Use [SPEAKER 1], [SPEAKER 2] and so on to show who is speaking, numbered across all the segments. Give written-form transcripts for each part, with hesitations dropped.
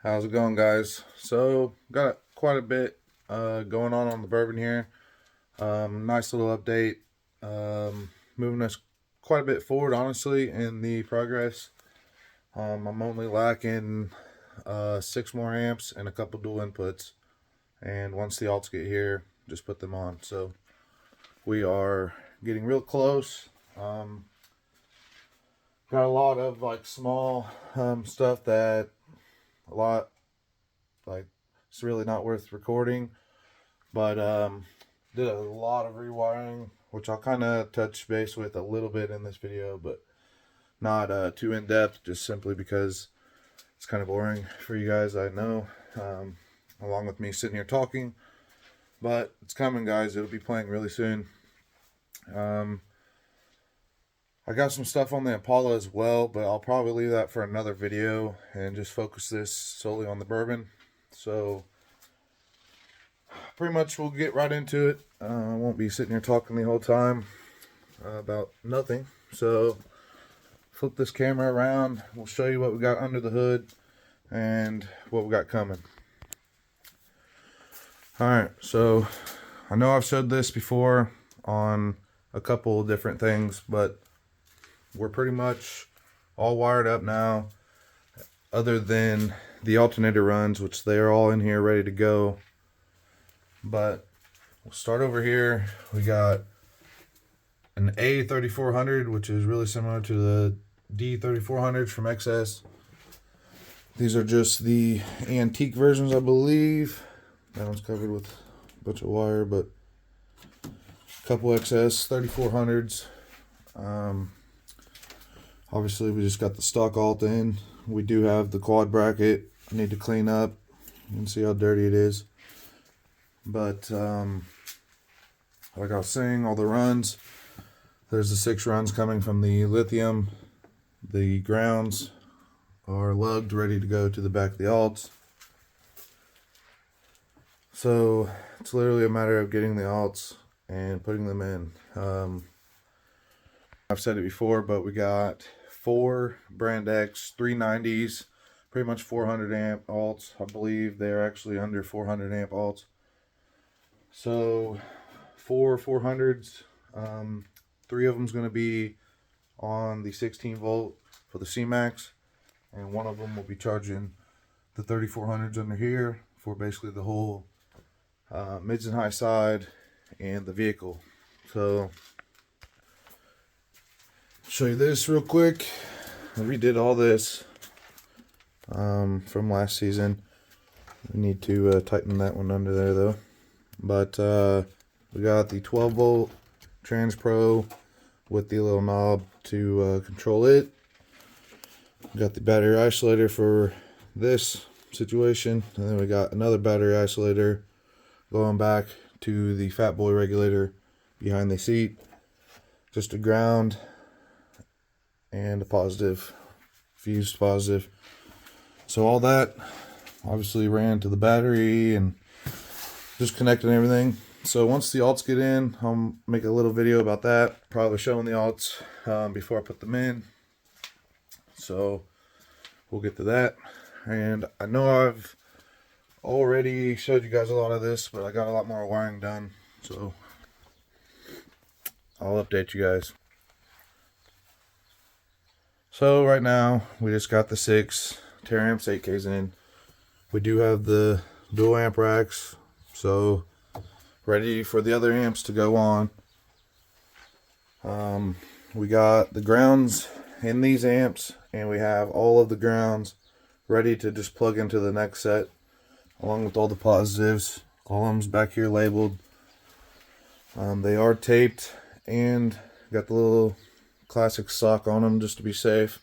[SPEAKER 1] How's it going, guys? So got quite a bit going on the bourbon here. Nice little update. Moving us quite a bit forward, honestly, in the progress. I'm only lacking 6 more amps and a couple dual inputs, and once the alts get here, just put them on. So we are getting real close. Got a lot of like small stuff that a lot like it's really not worth recording, but did a lot of rewiring, which I'll kind of touch base with a little bit in this video, but not too in depth, just simply because it's kind of boring for you guys, I know, along with me sitting here talking, but it's coming, guys. It'll be playing really soon. I got some stuff on the Impala as well, but I'll probably leave that for another video and just focus this solely on the bourbon. So pretty much we'll get right into it. I won't be sitting here talking the whole time about nothing. So flip this camera around. We'll show you what we got under the hood and what we got coming. Alright, so I know I've said this before on a couple different things, but we're pretty much all wired up now, other than the alternator runs, which they are all in here ready to go. But we'll start over here. We got an A3400, which is really similar to the D3400s from XS. These are just the antique versions, I believe. That one's covered with a bunch of wire, but a couple XS 3400s. Obviously, we just got the stock alt in. We do have the quad bracket. I need to clean up. You can see how dirty it is. But like I was saying, all the runs. There's the 6 runs coming from the lithium. The grounds are lugged, ready to go to the back of the alts. So it's literally a matter of getting the alts and putting them in. I've said it before, but we got 4 Brand X 390s, pretty much 400 amp alts. I believe they're actually under 400 amp alts. So 4 400s, 3 of them is going to be on the 16 volt for the C-Max, and one of them will be charging the 3400s under here for basically the whole mids and high side and the vehicle. So show you this real quick. I redid all this from last season. We need to tighten that one under there though. But we got the 12 volt Trans Pro with the little knob to control it. We got the battery isolator for this situation, and then we got another battery isolator going back to the Fat Boy regulator behind the seat. Just a ground and a positive, fused positive. So all that obviously ran to the battery and just connecting everything. So once the alts get in, I'll make a little video about that, probably showing the alts before I put them in. So we'll get to that. And I know I've already showed you guys a lot of this, but I got a lot more wiring done, so I'll update you guys. So right now we just got the 6 Teramps 8Ks in. We do have the dual amp racks, so ready for the other amps to go on. We got the grounds in these amps, and we have all of the grounds ready to just plug into the next set, along with all the positives. Columns back here labeled. They are taped and got the little classic sock on them just to be safe.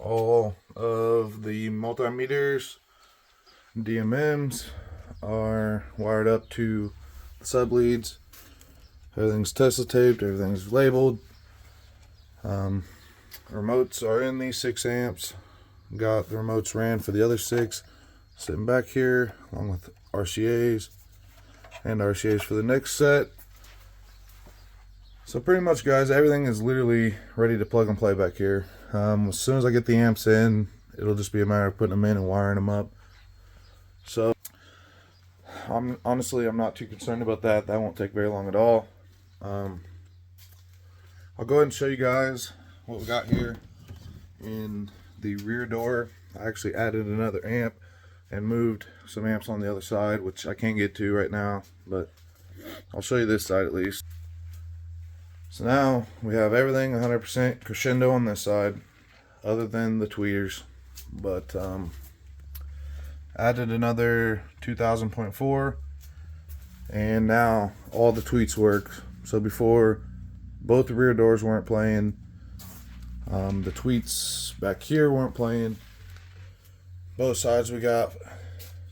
[SPEAKER 1] All of the multimeters, DMMs are wired up to the sub leads. Everything's Tesla taped, everything's labeled. Remotes are in these 6 amps. Got the remotes ran for the other 6 sitting back here, along with RCAs and RCAs for the next set. So pretty much, guys, everything is literally ready to plug and play back here. As soon as I get the amps in, it'll just be a matter of putting them in and wiring them up. So I'm not too concerned about that. That won't take very long at all. I'll go ahead and show you guys what we got here in the rear door. I actually added another amp and moved some amps on the other side, which I can't get to right now, but I'll show you this side at least. So now we have everything 100% crescendo on this side, other than the tweeters. But added another 2000.4, and now all the tweets work. So before, both the rear doors weren't playing. The tweets back here weren't playing. Both sides we got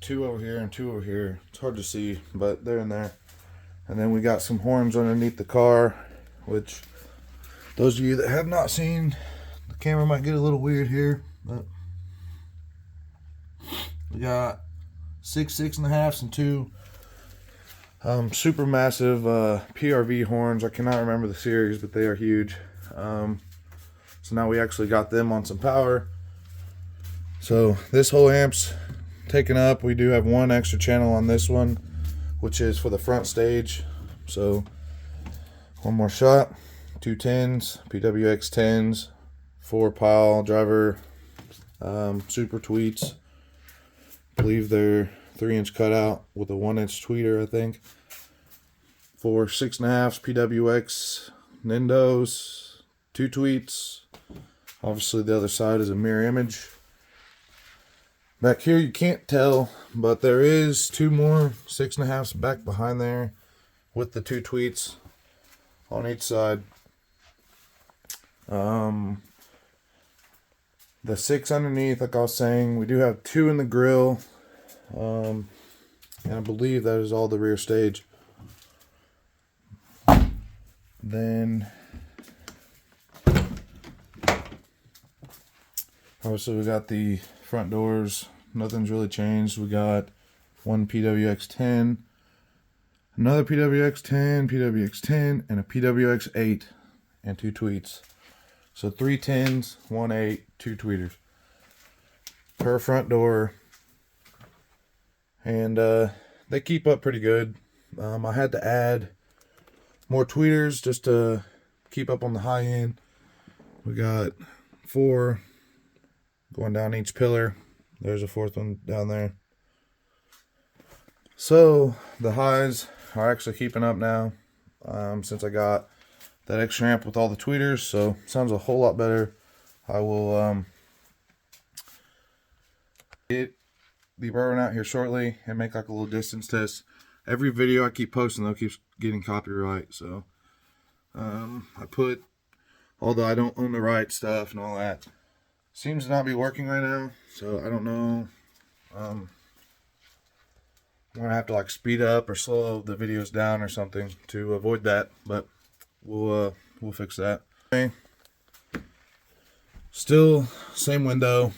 [SPEAKER 1] two over here and two over here. It's hard to see, but they're in there. And then we got some horns underneath the car, which those of you that have not seen, the camera might get a little weird here, but we got 6.5s and two super massive PRV horns. I cannot remember the series, but they are huge. So now we actually got them on some power. So this whole amp's taken up. We do have one extra channel on this one, which is for the front stage. So one more shot, 2 10s, PWX 10s, 4 pile driver super tweets. I believe they're 3-inch cutout with a 1-inch tweeter, I think. 4 6.5s PWX Nindos, 2 tweets. Obviously the other side is a mirror image. Back here you can't tell, but there is 2 more 6.5s back behind there with the 2 tweets on each side. The 6 underneath, like I was saying, we do have 2 in the grill, and I believe that is all the rear stage. Then obviously we got the front doors. Nothing's really changed. We got one PWX 10, another PWX 10, PWX 10, and a PWX 8, and 2 tweets. So 3 10s, 1 8, 2 tweeters per front door, and they keep up pretty good. I had to add more tweeters just to keep up on the high end. We got 4 going down each pillar. There's a 4th one down there. So the highs are actually keeping up now, since I got that extra amp with all the tweeters. So sounds a whole lot better. I will get the burban out here shortly and make like a little distance test. Every video I keep posting though keeps getting copyright, so I put, although I don't own the right stuff and all that, seems to not be working right now, so I don't know. I'm gonna have to like speed up or slow the videos down or something to avoid that, but we'll fix that. Okay. Still same window,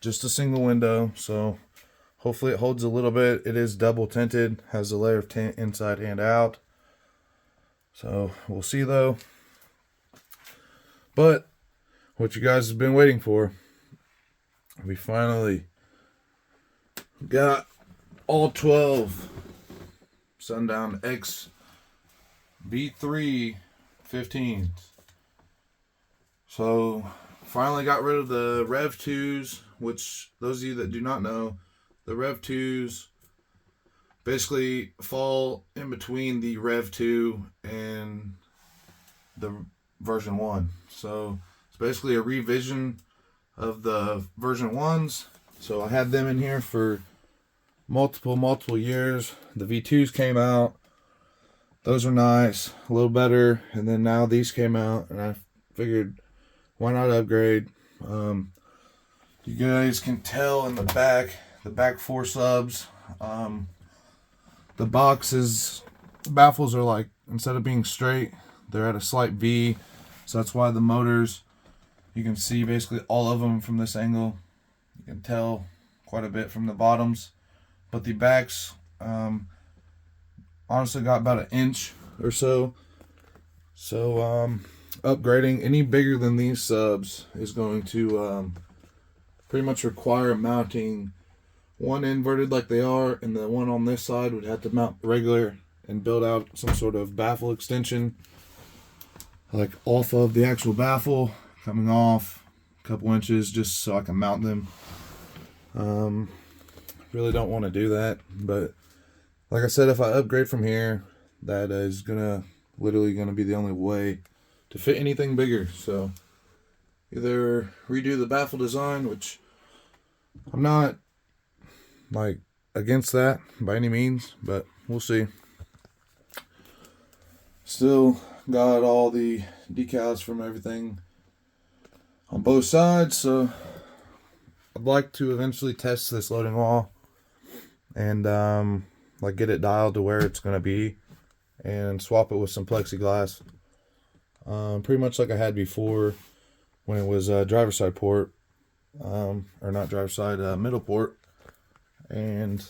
[SPEAKER 1] just a single window, so hopefully it holds a little bit. It is double tinted, has a layer of tint inside and out, so we'll see though. But what you guys have been waiting for, we finally got all 12 Sundown X V3 15s. So finally got rid of the Rev 2s, which those of you that do not know, the Rev 2s basically fall in between the Rev 2 and the version 1. So it's basically a revision of the version 1s. So I had them in here for multiple years. The V2s came out. Those were nice, a little better. And then now these came out, and I figured, why not upgrade? You guys can tell in the back 4 subs, the baffles are like, instead of being straight, they're at a slight V. So that's why the motors, you can see basically all of them from this angle. You can tell quite a bit from the bottoms. But the backs honestly got about 1 inch or so So upgrading any bigger than these subs is going to pretty much require mounting one inverted like they are, and the one on this side would have to mount regular and build out some sort of baffle extension, like off of the actual baffle, coming off a couple inches, just so I can mount them. Really don't want to do that, but like I said, if I upgrade from here, that is literally gonna be the only way to fit anything bigger. So either redo the baffle design, which I'm not like against that by any means, but we'll see. Still got all the decals from everything on both sides, so I'd like to eventually test this loading wall and like get it dialed to where it's gonna be and swap it with some plexiglass, pretty much like I had before when it was driver's side port, or not driver's side, middle port, and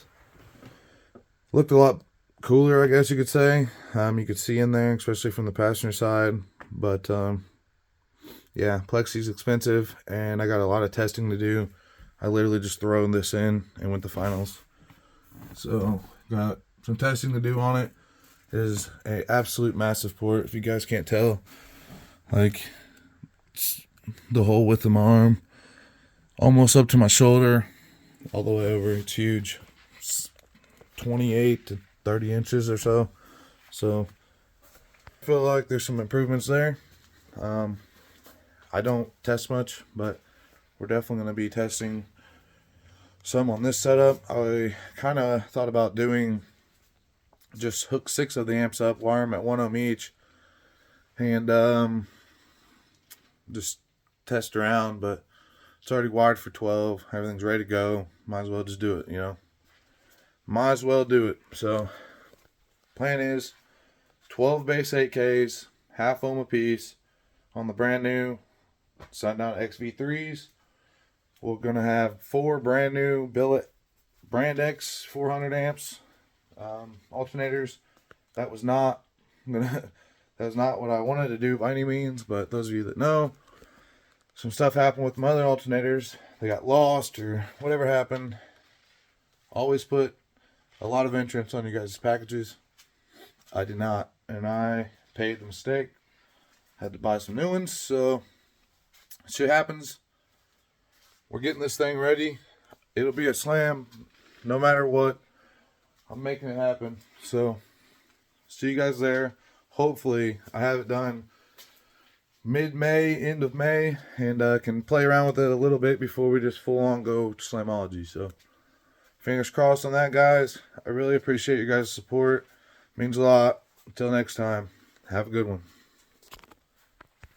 [SPEAKER 1] looked a lot cooler, I guess you could say. You could see in there, especially from the passenger side, but yeah, plexi's expensive and I got a lot of testing to do. I literally just thrown this in and went to finals, so got some testing to do on it. It is a absolute massive port, if you guys can't tell. Like, it's the whole width of my arm, almost up to my shoulder, all the way over. It's huge. It's 28 to 30 inches or so. So I feel like there's some improvements there. I don't test much, but we're definitely going to be testing some on this setup. I kind of thought about doing just hook 6 of the amps up, wire them at 1 ohm each, and just test around, but it's already wired for 12. Everything's ready to go. Might as well just do it, you know. Might as well do it. So plan is 12 base 8Ks, half ohm a piece on the brand new Sundown XV3s. We're gonna have 4 brand new billet brand X 400 amps alternators. That was not what I wanted to do by any means, but those of you that know, some stuff happened with my other alternators. They got lost or whatever happened. Always put a lot of insurance on you guys' packages. I did not, and I paid the mistake. Had to buy some new ones, so shit happens. We're getting this thing ready. It'll be a slam no matter what. I'm making it happen. So see you guys there. Hopefully I have it done mid-May, end of May, and can play around with it a little bit before we just full on go to Slamology. So fingers crossed on that, guys. I really appreciate you guys' support. It means a lot. Until next time, have a good one.